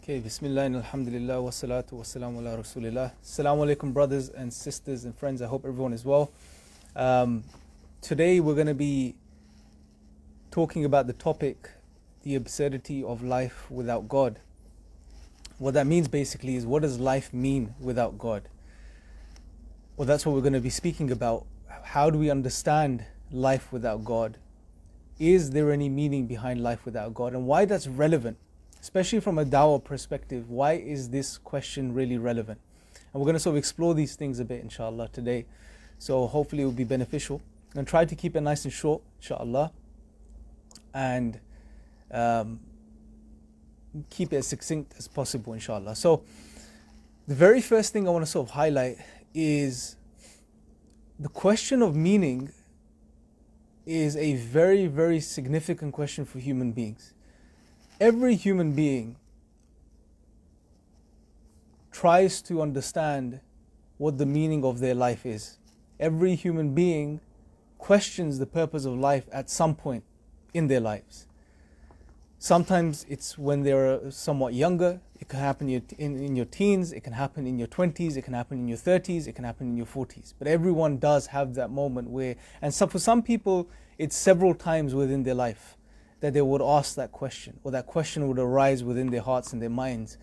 Okay, Bismillah and Alhamdulillah wa salatu wa salamu ala Rasulillah. Assalamu alaikum, brothers and sisters and friends. I hope everyone is well. Today we're going to be talking about the topic, the absurdity of life without God. What that means basically is, what does life mean without God? Well, that's what we're going to be speaking about. How do we understand life without God? Is there any meaning behind life without God? And why that's relevant? Especially from a dawah perspective, why is this question really relevant? And we're going to sort of explore these things a bit, inshallah, today. So hopefully it will be beneficial. And try to keep it nice and short, inshallah. And keep it as succinct as possible, inshallah. So the very first thing I want to sort of highlight is the question of meaning is a very, very significant question for human beings. Every human being tries to understand what the meaning of their life is. Every human being questions the purpose of life at some point in their lives. Sometimes it's when they're somewhat younger. It can happen in your teens, it can happen in your 20s, it can happen in your 30s, it can happen in your 40s. But everyone does have that moment where, and so for some people, it's several times within their life that they would ask that question, or that question would arise within their hearts and their minds.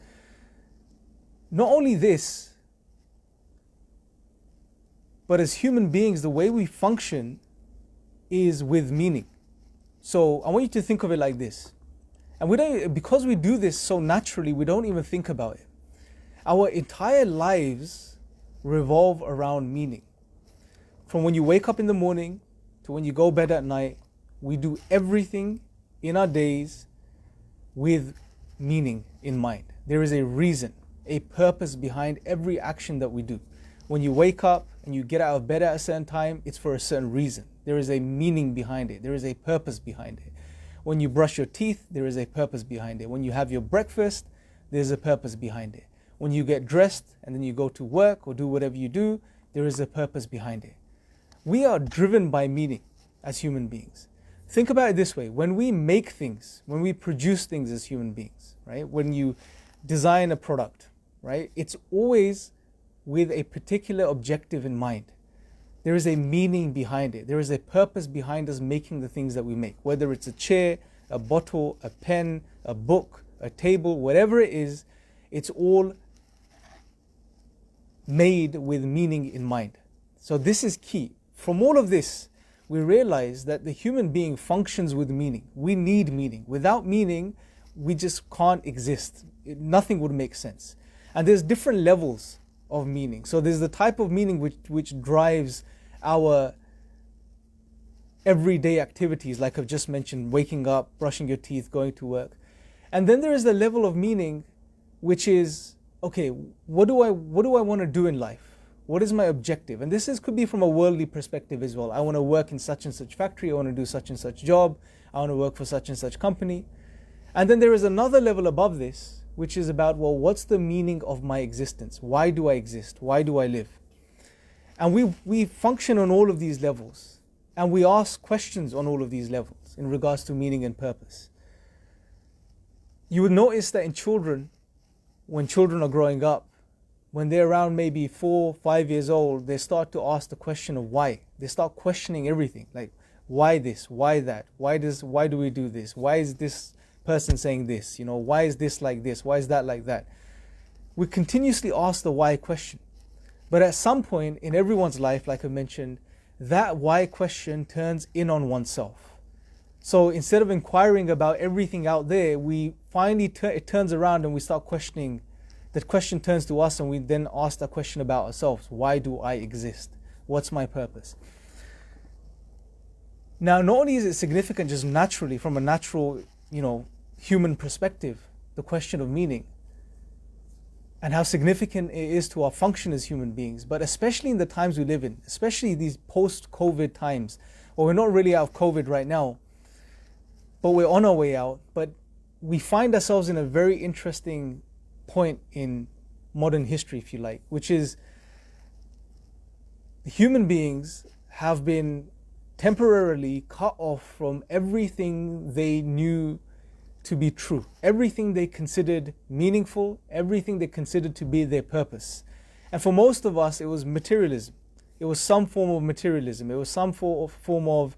Not only this, but as human beings, the way we function is with meaning. So I want you to think of it like this. And we don't, because we do this so naturally, we don't even think about it. Our entire lives revolve around meaning. From when you wake up in the morning to when you go bed at night, we do everything in our days with meaning in mind. There is a reason, a purpose behind every action that we do. When you wake up and you get out of bed at a certain time, it's for a certain reason. There is a meaning behind it. There is a purpose behind it. When you brush your teeth, there is a purpose behind it. When you have your breakfast, there's a purpose behind it. When you get dressed and then you go to work or do whatever you do, there is a purpose behind it. We are driven by meaning as human beings. Think about it this way. When we make things, when we produce things as human beings, right? When you design a product, right? It's always with a particular objective in mind. There is a meaning behind it. There is a purpose behind us making the things that we make. Whether it's a chair, a bottle, a pen, a book, a table, whatever it is, it's all made with meaning in mind. So this is key. From all of this, we realize that the human being functions with meaning. We need meaning. Without meaning, we just can't exist. Nothing would make sense. And there's different levels of meaning. So there's the type of meaning which drives our everyday activities, like I've just mentioned, waking up, brushing your teeth, going to work. And then there is the level of meaning which is, okay, what do I want to do in life? What is my objective? And could be from a worldly perspective as well. I want to work in such and such factory, I want to do such and such job, I want to work for such and such company. And then there is another level above this, which is about, well, what's the meaning of my existence? Why do I exist? Why do I live? And we function on all of these levels. And we ask questions on all of these levels in regards to meaning and purpose. You would notice that in children, when children are growing up, when they're around maybe 4, 5 years old, they start to ask the question of why. They start questioning everything. Like, why this? Why that? Why do we do this? Why is this person saying this? Why is this like this? Why is that like that? We continuously ask the why question. But at some point in everyone's life, like I mentioned, that why question turns in on oneself. So instead of inquiring about everything out there, we finally it turns around and we start questioning. That question turns to us and we then ask that question about ourselves. Why do I exist? What's my purpose? Now, not only is it significant just naturally from a natural, human perspective, the question of meaning and how significant it is to our function as human beings, but especially in the times we live in, especially these post-COVID times, well, we're not really out of COVID right now, but we're on our way out. But we find ourselves in a very interesting point in modern history, if you like, which is human beings have been temporarily cut off from everything they knew to be true. Everything they considered meaningful, everything they considered to be their purpose. And for most of us, it was materialism. It was some form of materialism. It was some form of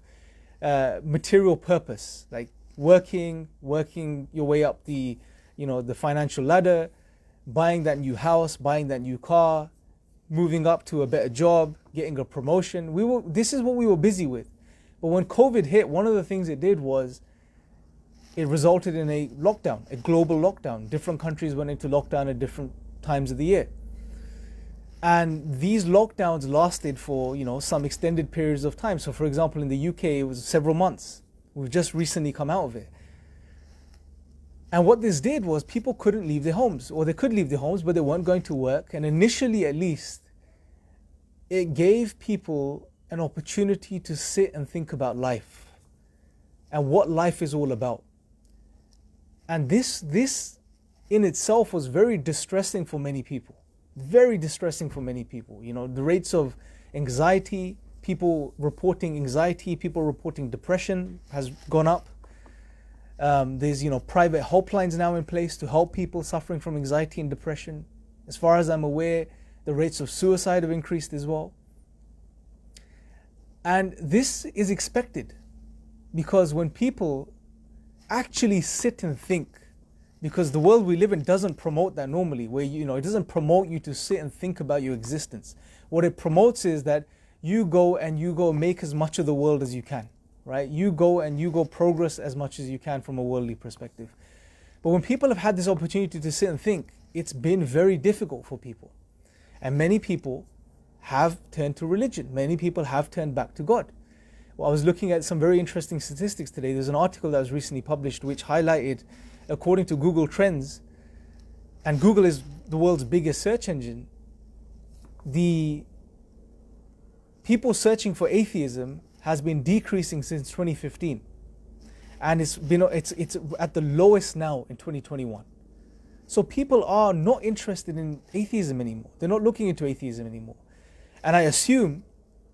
material purpose, like working your way up the financial ladder, buying that new house, buying that new car, moving up to a better job, getting a promotion. This is what we were busy with. But when COVID hit, one of the things it did was it resulted in a lockdown, a global lockdown. Different countries went into lockdown at different times of the year. And these lockdowns lasted for, some extended periods of time. So for example, in the UK, it was several months. We've just recently come out of it. And what this did was people couldn't leave their homes, or they could leave their homes, but they weren't going to work. And initially, at least, it gave people an opportunity to sit and think about life and what life is all about. And this in itself was very distressing for many people. Very distressing for many people. The rates of anxiety, people reporting depression has gone up. There's private helplines now in place to help people suffering from anxiety and depression. As far as I'm aware, the rates of suicide have increased as well. And this is expected, because when people actually sit and think, because the world we live in doesn't promote that normally, where it doesn't promote you to sit and think about your existence. What it promotes is that you go make as much of the world as you can, right? You go progress as much as you can from a worldly perspective. But when people have had this opportunity to sit and think, it's been very difficult for people. And many people have turned to religion. Many people have turned back to God. Well, I was looking at some very interesting statistics today. There's an article that was recently published which highlighted, according to Google Trends, and Google is the world's biggest search engine, the people searching for atheism has been decreasing since 2015. And it's at the lowest now in 2021. So people are not interested in atheism anymore. They're not looking into atheism anymore. And I assume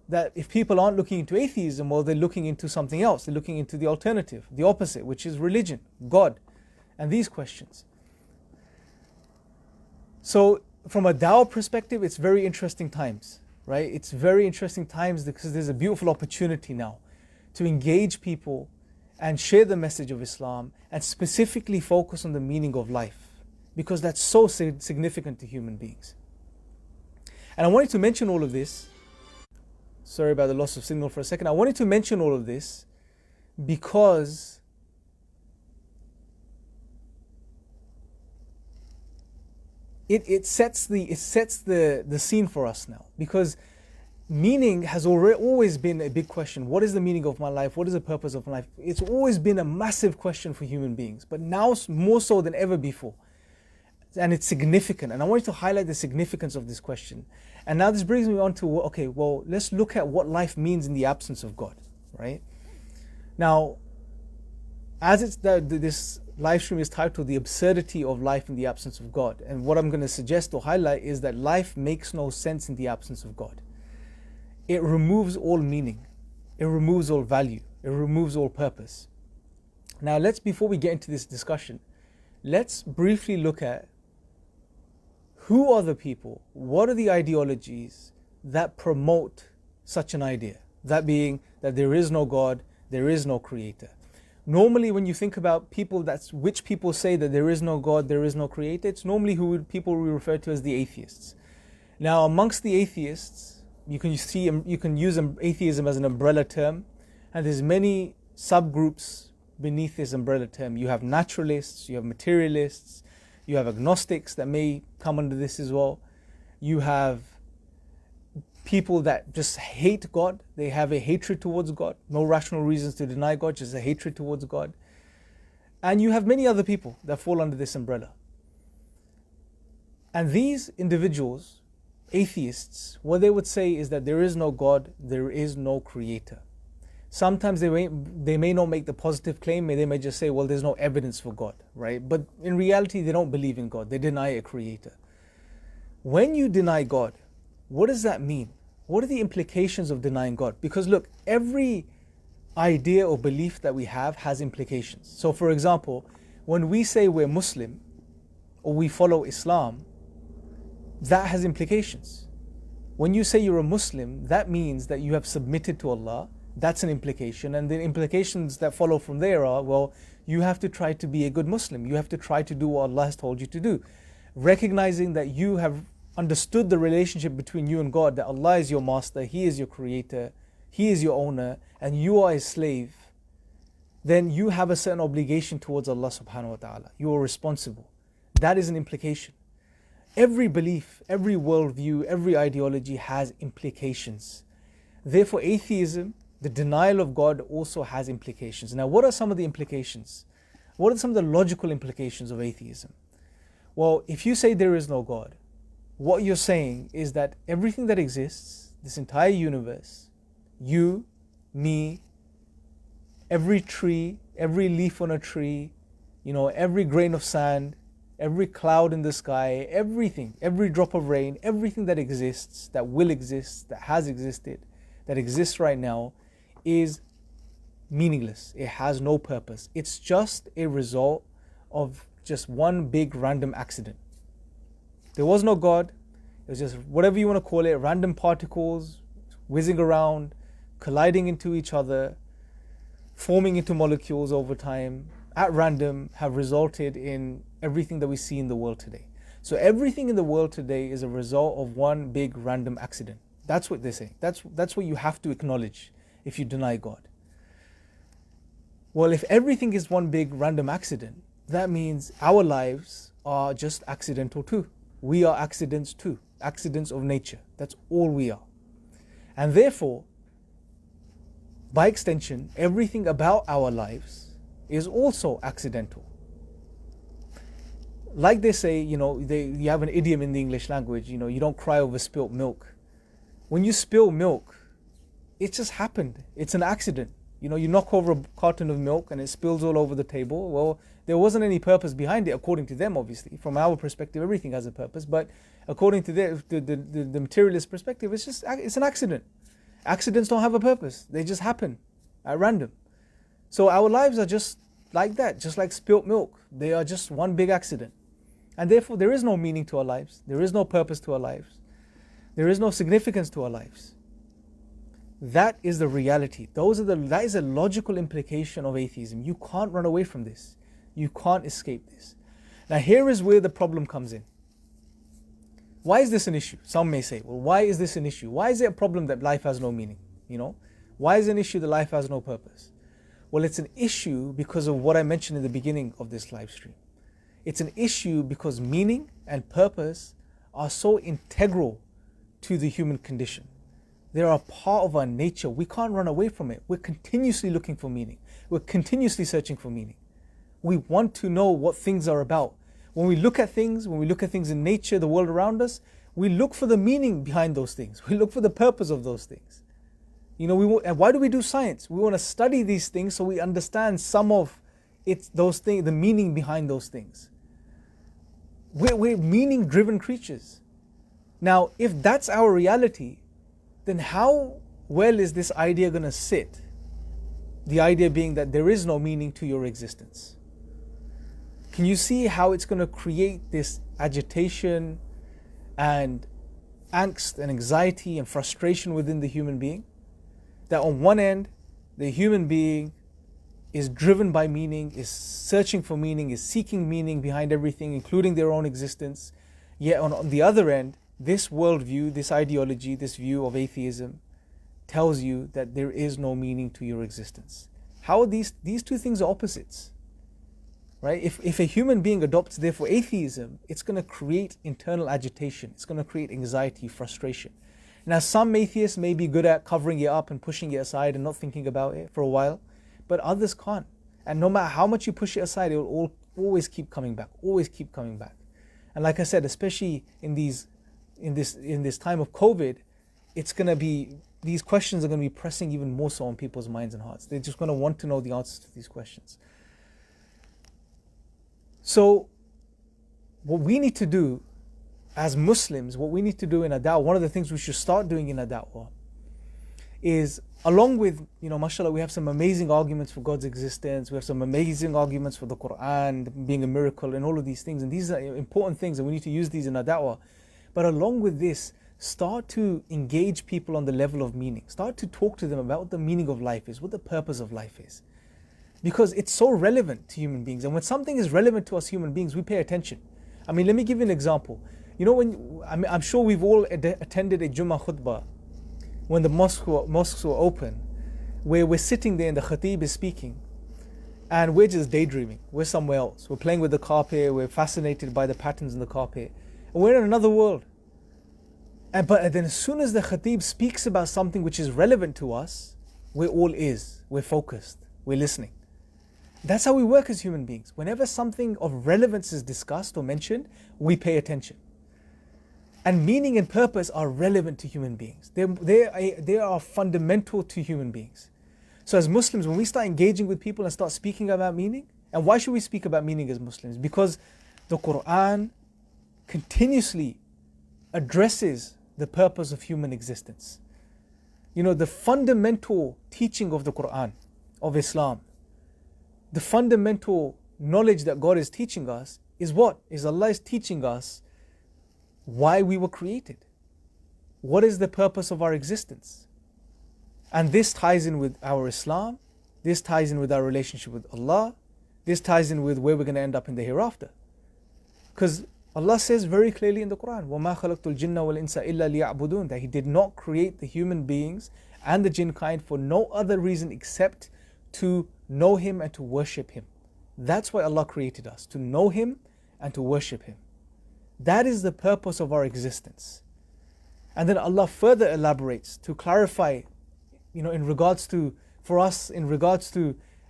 that if people aren't looking into atheism, well, they're looking into something else. They're looking into the alternative, the opposite, which is religion, God, and these questions. So from a Dawah perspective, it's very interesting times, right? It's very interesting times because there's a beautiful opportunity now to engage people and share the message of Islam and specifically focus on the meaning of life, because that's so significant to human beings. And I wanted to mention all of this. Sorry about the loss of signal for a second. I wanted to mention all of this because it sets the scene for us now. Because meaning has always been a big question. What is the meaning of my life? What is the purpose of my life? It's always been a massive question for human beings, but now more so than ever before. And it's significant. And I wanted to highlight the significance of this question. And now this brings me on to, okay, well, let's look at what life means in the absence of God, right? Now, as this live stream is titled The Absurdity of Life in the Absence of God. And what I'm going to suggest or highlight is that life makes no sense in the absence of God. It removes all meaning. It removes all value. It removes all purpose. Now, before we get into this discussion, let's briefly look at who are the people, what are the ideologies that promote such an idea? That being that there is no God, there is no creator. Normally when you think about people, which people say that there is no God, there is no creator, it's normally people we refer to as the atheists. Now amongst the atheists, you can use atheism as an umbrella term, and there's many subgroups beneath this umbrella term. You have naturalists, you have materialists, you have agnostics that may come under this as well. You have people that just hate God. They have a hatred towards God. No rational reasons to deny God, just a hatred towards God. And you have many other people that fall under this umbrella. And these individuals, atheists, what they would say is that there is no God, there is no creator. Sometimes they may not make the positive claim, they may just say, well, there's no evidence for God, right? But in reality, they don't believe in God. They deny a creator. When you deny God, what does that mean? What are the implications of denying God? Because look, every idea or belief that we have has implications. So for example, When we say we're Muslim or we follow Islam, that has implications. When you say you're a Muslim, that means that you have submitted to Allah. That's an implication. And the implications that follow from there are, well, you have to try to be a good Muslim. You have to try to do what Allah has told you to do. Recognizing that you have understood the relationship between you and God, that Allah is your master, He is your creator, He is your owner, and you are His slave, then you have a certain obligation towards Allah subhanahu wa ta'ala. You are responsible. That is an implication. Every belief, every worldview, every ideology has implications. Therefore, atheism, the denial of God, also has implications. Now, what are some of the implications? What are some of the logical implications of atheism? Well, if you say there is no God, what you're saying is that everything that exists, this entire universe, you, me, every tree, every leaf on a tree, every grain of sand, every cloud in the sky, everything, every drop of rain, everything that exists, that will exist, that has existed, that exists right now, is meaningless. It has no purpose. It's just a result of just one big random accident. There was no God. It was just whatever you want to call it, random particles whizzing around, colliding into each other, forming into molecules over time, at random, have resulted in everything that we see in the world today. So everything in the world today is a result of one big random accident. That's what they say. That's what you have to acknowledge if you deny God. Well, if everything is one big random accident, that means our lives are just accidental too. We are accidents too, accidents of nature. That's all we are. And therefore, by extension, everything about our lives is also accidental. Like they say, you have an idiom in the English language, you don't cry over spilt milk. When you spill milk, it just happened. It's an accident. You knock over a carton of milk and it spills all over the table. Well, there wasn't any purpose behind it, according to them, obviously. From our perspective, everything has a purpose. But according to the materialist perspective, it's an accident. Accidents don't have a purpose. They just happen at random. So our lives are just like that, just like spilt milk. They are just one big accident. And therefore, there is no meaning to our lives. There is no purpose to our lives. There is no significance to our lives. That is the reality. That is a logical implication of atheism. You can't run away from this. You can't escape this. Now, here is where the problem comes in. Why is this an issue? Some may say, well, why is this an issue? Why is it a problem that life has no meaning? Why is it an issue that life has no purpose? Well, it's an issue because of what I mentioned in the beginning of this live stream. It's an issue because meaning and purpose are so integral to the human condition. They're a part of our nature. We can't run away from it. We're continuously looking for meaning. We're continuously searching for meaning. We want to know what things are about. When we look at things in nature, the world around us, we look for the meaning behind those things. We look for the purpose of those things. And why do we do science? We want to study these things so we understand some of those things, the meaning behind those things. We're meaning-driven creatures. Now, if that's our reality, then how well is this idea going to sit? The idea being that there is no meaning to your existence. Can you see how it's going to create this agitation and angst and anxiety and frustration within the human being? That on one end, the human being is driven by meaning, is searching for meaning, is seeking meaning behind everything, including their own existence. Yet on the other end, this worldview, this ideology, this view of atheism tells you that there is no meaning to your existence. How are these two things are opposites? Right? If a human being adopts, therefore, atheism, it's going to create internal agitation. It's going to create anxiety, frustration. Now, some atheists may be good at covering it up and pushing it aside and not thinking about it for a while, but others can't. And no matter how much you push it aside, it will always keep coming back, always keep coming back. And like I said, especially in this time of COVID, these questions are going to be pressing even more so on people's minds and hearts. They're just going to want to know the answers to these questions. So what we need to do as Muslims, what we need to do in our da'wah, one of the things we should start doing in our da'wah is along with, mashallah, we have some amazing arguments for God's existence, we have some amazing arguments for the Quran being a miracle and all of these things, and these are important things and we need to use these in our da'wah. But along with this, start to engage people on the level of meaning. Start to talk to them about what the meaning of life is, what the purpose of life is. Because it's so relevant to human beings. And when something is relevant to us human beings, we pay attention. I mean, let me give you an example. I'm sure we've all attended a Jummah khutbah when the mosques were open, where we're sitting there and the khatib is speaking, and we're just daydreaming. We're somewhere else. We're playing with the carpet. We're fascinated by the patterns in the carpet. And we're in another world. But then as soon as the khatib speaks about something which is relevant to us, we're all ears. We're focused. We're listening. That's how we work as human beings. Whenever something of relevance is discussed or mentioned, we pay attention. And meaning and purpose are relevant to human beings. They are fundamental to human beings. So as Muslims, when we start engaging with people and start speaking about meaning, and why should we speak about meaning as Muslims? Because the Quran continuously addresses the purpose of human existence. The fundamental teaching of the Quran, of Islam, the fundamental knowledge that God is teaching us is what? Is Allah is teaching us why we were created. What is the purpose of our existence? And this ties in with our Islam, this ties in with our relationship with Allah, this ties in with where we're going to end up in the hereafter. Because Allah says very clearly in the Quran, وَمَا خَلَقْتُ الْجِنَّ وَالْإِنسَ إِلَّا لِيَعْبُدُونَ, that He did not create the human beings and the jinn kind for no other reason except to know Him and to worship Him. That's why Allah created us, to know Him and to worship Him. That is the purpose of our existence. And then Allah further elaborates to clarify, in regards to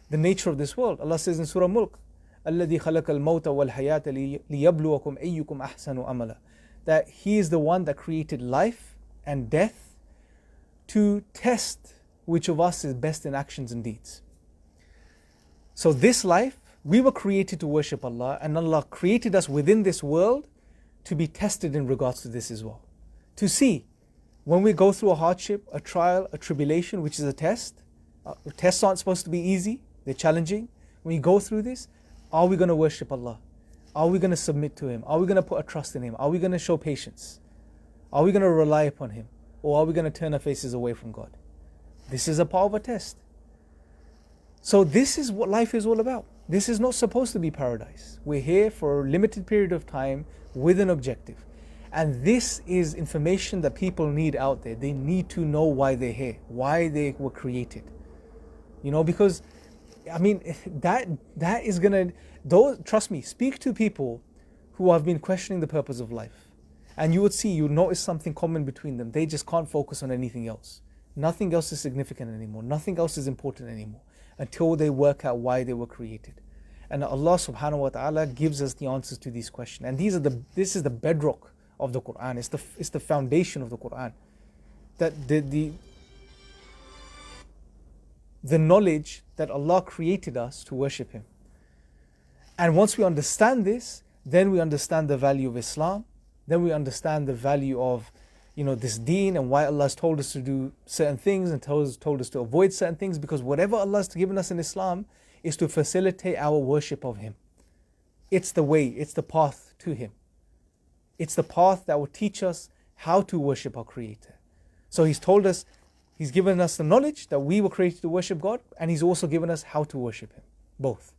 the nature of this world. Allah says in Surah Mulk, الَّذِي خَلَقَ الْمَوْتَ وَالْحَيَاةَ لِيَبْلُوَكُمْ أَيُّكُمْ أَحْسَنُ أَمَلًا, that He is the one that created life and death to test which of us is best in actions and deeds. So this life, we were created to worship Allah, and Allah created us within this world to be tested in regards to this as well. To see, when we go through a hardship, a trial, a tribulation, which is a test, tests aren't supposed to be easy, they're challenging. When we go through this, are we going to worship Allah? Are we going to submit to Him? Are we going to put a trust in Him? Are we going to show patience? Are we going to rely upon Him? Or are we going to turn our faces away from God? This is a part of a test. So this is what life is all about. This is not supposed to be paradise. We're here for a limited period of time with an objective. And this is information that people need out there. They need to know why they're here, why they were created. Because, that is going to, trust me, speak to people who have been questioning the purpose of life. And you'll notice something common between them. They just can't focus on anything else. Nothing else is significant anymore. Nothing else is important anymore until they work out why they were created. And Allah subhanahu wa ta'ala gives us the answers to these questions. And this is the bedrock of the Quran. It's the foundation of the Quran. That the knowledge that Allah created us to worship Him. And once we understand this, then we understand the value of Islam. Then we understand the value of this deen and why Allah has told us to do certain things and told us to avoid certain things, because whatever Allah has given us in Islam is to facilitate our worship of Him. It's the way, it's the path to Him. It's the path that will teach us how to worship our Creator. So He's told us, He's given us the knowledge that we were created to worship God, and He's also given us how to worship Him, both.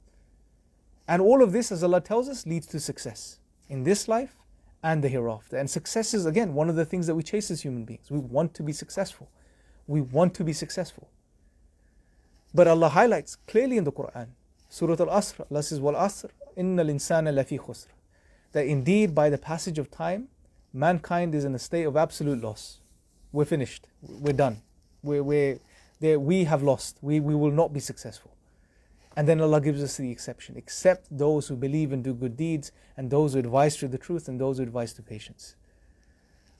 And all of this, as Allah tells us, leads to success in this life and the hereafter. And success is, again, one of the things that we chase as human beings. We want to be successful. We want to be successful. But Allah highlights clearly in the Quran, Surah Al-Asr, Allah says, وَالْأَصْرِ إِنَّ الْإِنسَانَ لَفِي خُسْرٍ, that indeed by the passage of time, mankind is in a state of absolute loss. We're finished. We're done. We have lost. We will not be successful. And then Allah gives us the exception, except those who believe and do good deeds, and those who advise to the truth, and those who advise to patience.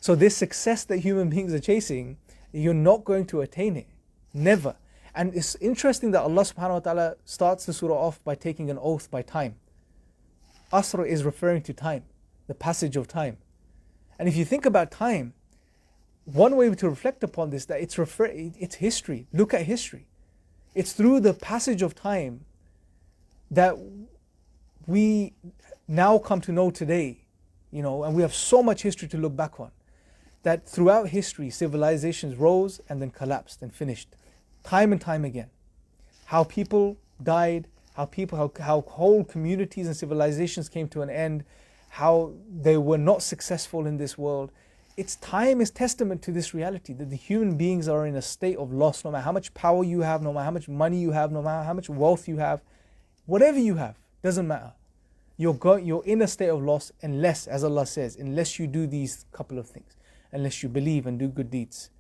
So this success that human beings are chasing, you're not going to attain it. Never. And it's interesting that Allah subhanahu wa ta'ala starts the surah off by taking an oath by time. Asr is referring to time, the passage of time. And if you think about time, one way to reflect upon this, that it's history. Look at history. It's through the passage of time that we now come to know today, and we have so much history to look back on, that throughout history, civilizations rose and then collapsed and finished, time and time again. How people died, how whole communities and civilizations came to an end, how they were not successful in this world. Time is testament to this reality, that the human beings are in a state of loss. No matter how much power you have, no matter how much money you have, no matter how much wealth you have, whatever you have, doesn't matter. You're in a state of loss unless, as Allah says, unless you do these couple of things. Unless you believe and do good deeds,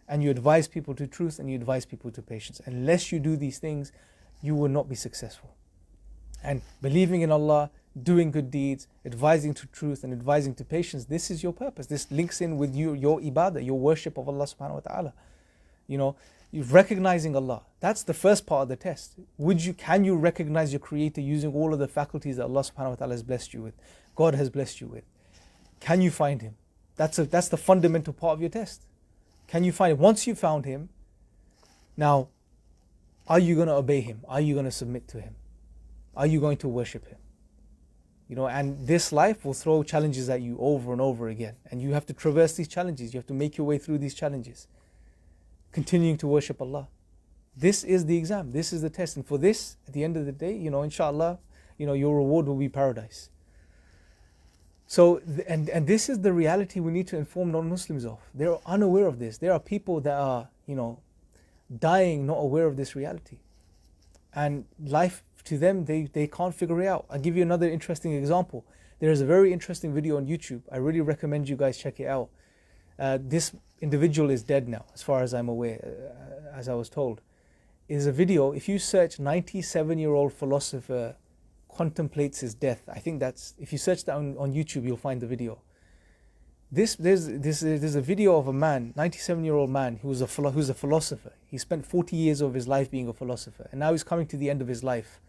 and you advise people to truth, and you advise people to patience. Unless you do these things, you will not be successful. And believing in Allah, doing good deeds, advising to truth, and advising to patience, this is your purpose. This links in with your ibadah, your worship of Allah subhanahu wa ta'ala. You're recognizing Allah. That's the first part of the test. Can you recognize your Creator using all of the faculties that Allah subhanahu wa ta'ala has blessed you with, God has blessed you with? Can you find Him? That's the fundamental part of your test. Can you find Him? Once you found Him, now, are you going to obey Him? Are you going to submit to Him? Are you going to worship Him? And this life will throw challenges at you over and over again. And you have to traverse these challenges. You have to make your way through these challenges. Continuing to worship Allah. This is the exam. This is the test. And for this, at the end of the day, inshallah, your reward will be paradise. So, and this is the reality we need to inform non-Muslims of. They're unaware of this. There are people that are, dying not aware of this reality. And life to them, they can't figure it out. I'll give you another interesting example. There is a very interesting video on YouTube. I really recommend you guys check it out. This individual is dead now, as far as I'm aware, as I was told. It is a video, if you search 97-year-old philosopher contemplates his death. I think if you search that on YouTube, you'll find the video. There's a video of a man, 97-year-old man, who's a philosopher. He spent 40 years of his life being a philosopher, and now he's coming to the end of his life.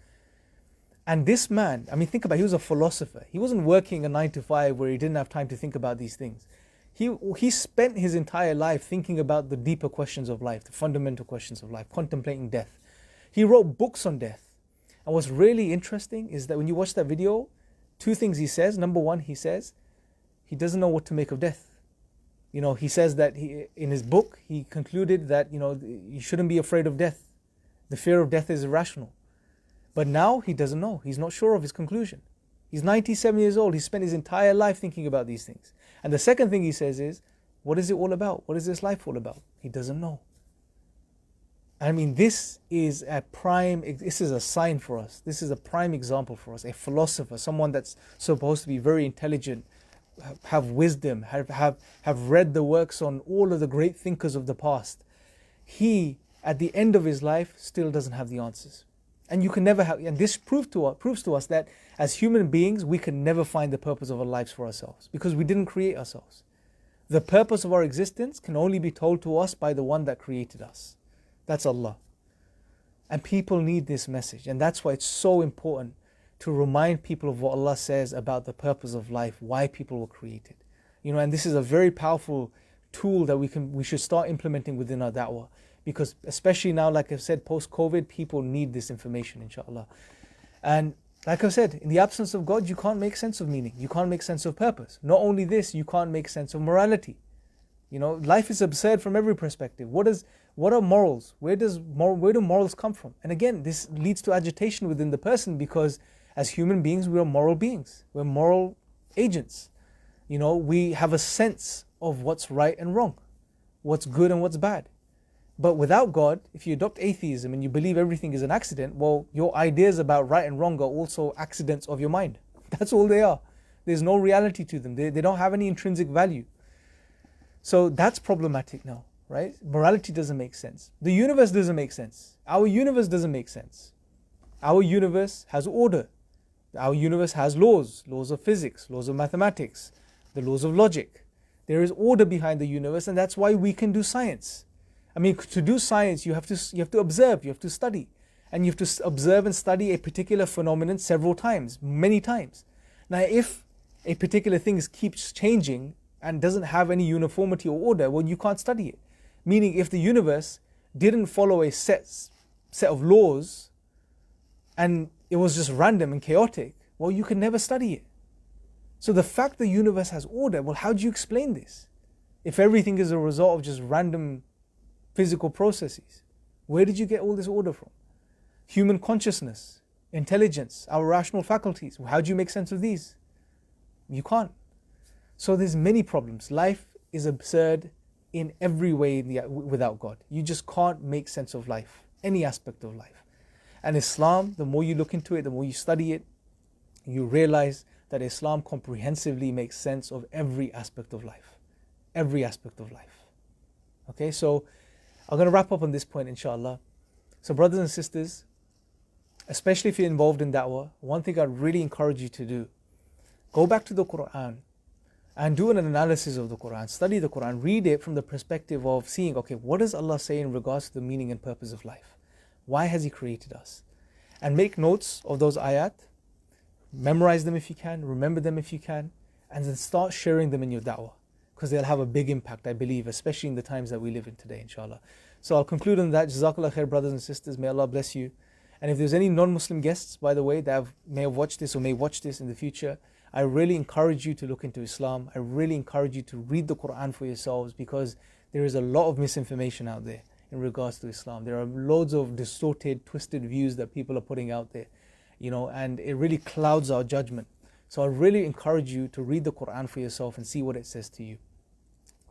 And this man, think about it, he was a philosopher. He wasn't working a 9-to-5 where he didn't have time to think about these things. He spent his entire life thinking about the deeper questions of life, the fundamental questions of life, contemplating death. He wrote books on death. And what's really interesting is that when you watch that video, two things he says. Number one, he says he doesn't know what to make of death. He says that in his book, he concluded that, you shouldn't be afraid of death. The fear of death is irrational. But now he doesn't know. He's not sure of his conclusion. He's 97 years old. He spent his entire life thinking about these things. And the second thing he says is, what is it all about? What is this life all about? He doesn't know. This is a sign for us. This is a prime example for us. A philosopher, someone that's supposed to be very intelligent, have wisdom, have read the works on all of the great thinkers of the past. He, at the end of his life, still doesn't have the answers. And you can never have, and this proves to us that as human beings, we can never find the purpose of our lives for ourselves, because we didn't create ourselves. The purpose of our existence can only be told to us by the one that created us. That's Allah. And people need this message. And that's why it's so important to remind people of what Allah says about the purpose of life, why people were created. And this is a very powerful tool that we should start implementing within our da'wah. Because especially now, like I've said, post-COVID, people need this information, inshallah. And like I've said, in the absence of God, you can't make sense of meaning. You can't make sense of purpose. Not only this, you can't make sense of morality. Life is absurd from every perspective. What are morals? Where do morals come from? And again, this leads to agitation within the person, because as human beings, we are moral beings. We're moral agents. We have a sense of what's right and wrong, what's good and what's bad. But without God, if you adopt atheism and you believe everything is an accident, well, your ideas about right and wrong are also accidents of your mind. That's all they are. There's no reality to them. They don't have any intrinsic value. So that's problematic now, right? Morality doesn't make sense. The universe doesn't make sense. Our universe doesn't make sense. Our universe has order. Our universe has laws of physics, laws of mathematics, the laws of logic. There is order behind the universe, and that's why we can do science. To do science, you have to observe, you have to study. And you have to observe and study a particular phenomenon several times, many times. Now, if a particular thing keeps changing, and doesn't have any uniformity or order, well, you can't study it. Meaning, if the universe didn't follow a set of laws and it was just random and chaotic, well, you can never study it. So the fact the universe has order, well, how do you explain this? If everything is a result of just random physical processes, where did you get all this order from? Human consciousness, intelligence, our rational faculties, how do you make sense of these? You can't. So there's many problems. Life is absurd in every way without God. You just can't make sense of life, any aspect of life. And Islam, the more you look into it, the more you study it, you realize that Islam comprehensively makes sense of every aspect of life. Every aspect of life. Okay, so I'm going to wrap up on this point, inshallah. So brothers and sisters, especially if you're involved in da'wah, one thing I'd really encourage you to do, go back to the Quran and do an analysis of the Quran, study the Quran, read it from the perspective of seeing, okay, what does Allah say in regards to the meaning and purpose of life? Why has He created us? And make notes of those ayat, memorize them if you can, remember them if you can, and then start sharing them in your da'wah, because they'll have a big impact, I believe, especially in the times that we live in today, inshallah. So I'll conclude on that. Jazakallah khair, brothers and sisters. May Allah bless you. And if there's any non-Muslim guests, by the way, that may have watched this or may watch this in the future, I really encourage you to look into Islam. I really encourage you to read the Quran for yourselves, because there is a lot of misinformation out there in regards to Islam. There are loads of distorted, twisted views that people are putting out there, and it really clouds our judgment. So I really encourage you to read the Quran for yourself and see what it says to you.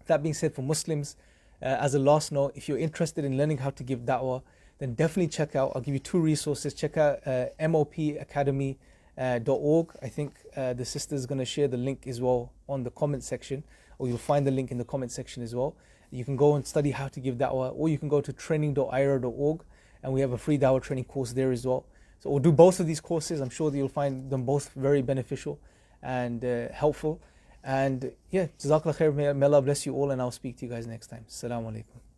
That being said, for Muslims, as a last note, if you're interested in learning how to give da'wah, then definitely check out, I'll give you 2 resources. Check out mopacademy.org. I think the sister is going to share the link as well on the comment section, or you'll find the link in the comment section as well. You can go and study how to give da'wah, or you can go to training.ira.org, and we have a free da'wah training course there as well. So we'll do both of these courses. I'm sure that you'll find them both very beneficial and helpful. And yeah, Jazakallah khair. May Allah bless you all, and I'll speak to you guys next time. Assalamu alaikum.